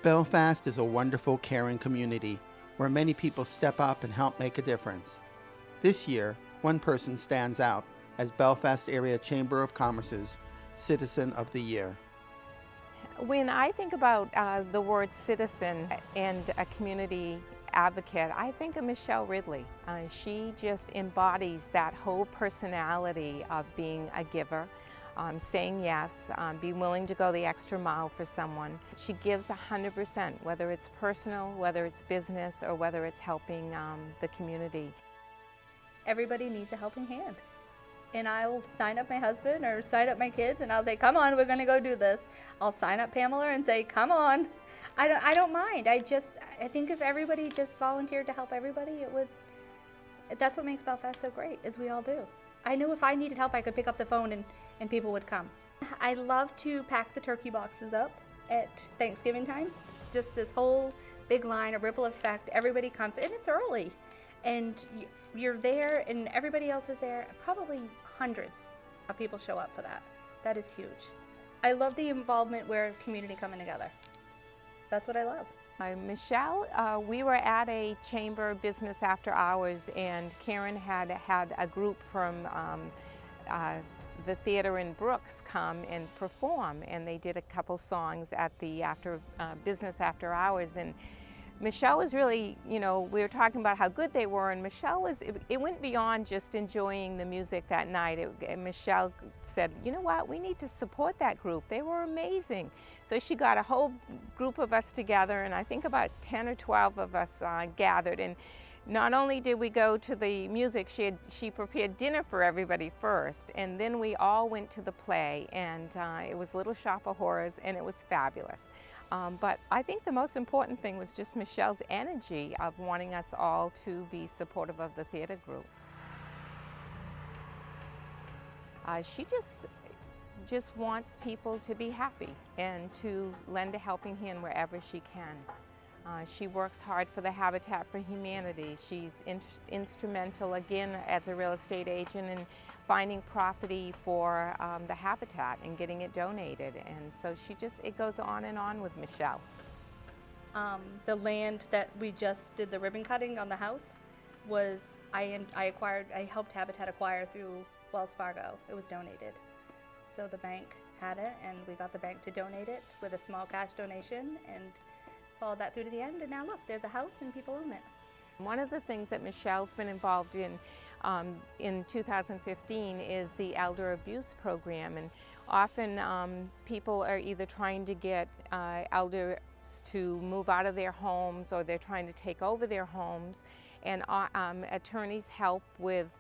Belfast is a wonderful, caring community where many people step up and help make a difference. This year, one person stands out as Belfast Area Chamber of Commerce's Citizen of the Year. When I think about the word citizen and a community advocate, I think of Michelle Ridley. She just embodies that whole personality of being a giver, saying yes, being willing to go the extra mile for someone. She gives 100%, whether it's personal, whether it's business, or whether it's helping the community. Everybody needs a helping hand. And I'll sign up my husband or sign up my kids and I'll say, come on, we're gonna go do this. I'll sign up Pamela and say, come on. I don't mind. I think if everybody just volunteered to help everybody, that's what makes Belfast so great, is we all do. I knew if I needed help, I could pick up the phone and people would come. I love to pack the turkey boxes up at Thanksgiving time. Just this whole big line, a ripple effect, everybody comes, and it's early. And you're there and everybody else is there. Probably hundreds of people show up for that. That is huge. I love the involvement where community coming together. That's what I love. Michelle, we were at a chamber business after hours, and Karen had a group from the theater in Brooks come and perform, and they did a couple songs at the business after hours. And Michelle was really, we were talking about how good they were, and Michelle it went beyond just enjoying the music that night. Michelle said, you know what, we need to support that group. They were amazing. So she got a whole group of us together, and I think about 10 or 12 of us gathered. And not only did we go to the music, she prepared dinner for everybody first, and then we all went to the play, and it was Little Shop of Horrors, and it was fabulous. But I think the most important thing was just Michelle's energy of wanting us all to be supportive of the theater group. She just wants people to be happy and to lend a helping hand wherever she can. She works hard for the Habitat for Humanity. She's instrumental, again, as a real estate agent in finding property for the Habitat and getting it donated. And so it goes on and on with Michelle. The land that we just did the ribbon cutting on the house was, I helped Habitat acquire through Wells Fargo. It was donated. So the bank had it, and we got the bank to donate it with a small cash donation, and followed that through to the end, and now look, there's a house and people own it. One of the things that Michelle's been involved in 2015 is the elder abuse program, and often people are either trying to get elders to move out of their homes, or they're trying to take over their homes, and attorneys help with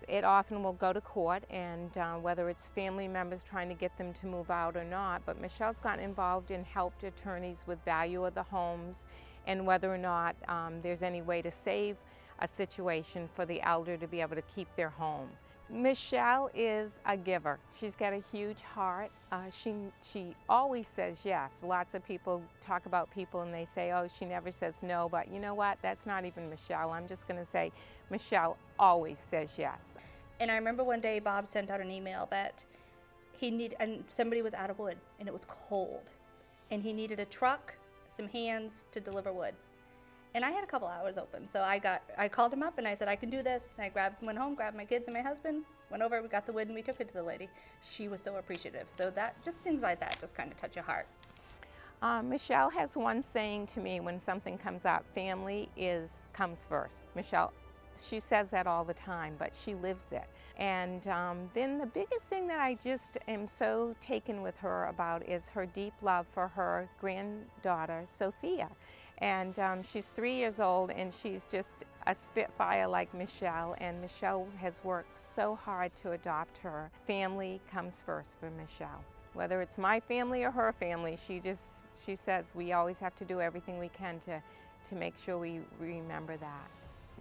it. Often will go to court, and whether it's family members trying to get them to move out or not, but Michelle's gotten involved and helped attorneys with value of the homes and whether or not there's any way to save a situation for the elder to be able to keep their home. Michelle is a giver. She's got a huge heart. She always says yes. Lots of people talk about people and they say, oh, she never says no, but you know what? That's not even Michelle. I'm just going to say Michelle always says yes. And I remember one day Bob sent out an email that and somebody was out of wood and it was cold, and he needed a truck, some hands to deliver wood. And I had a couple hours open, so I called him up and I said, I can do this. And I went home, grabbed my kids and my husband, went over, we got the wood, and we took it to the lady. She was so appreciative. So just things like that just kind of touch your heart. Michelle has one saying to me when something comes up: family comes first. Michelle, she says that all the time, but she lives it. And then the biggest thing that I just am so taken with her about is her deep love for her granddaughter, Sophia. And she's 3 years old, and she's just a spitfire like Michelle, and Michelle has worked so hard to adopt her. Family comes first for Michelle. Whether it's my family or her family, she says we always have to do everything we can to make sure we remember that.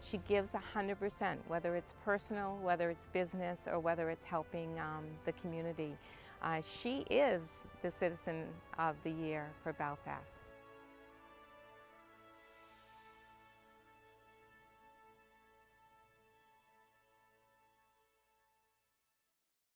She gives 100%, whether it's personal, whether it's business, or whether it's helping the community. She is the Citizen of the Year for Belfast.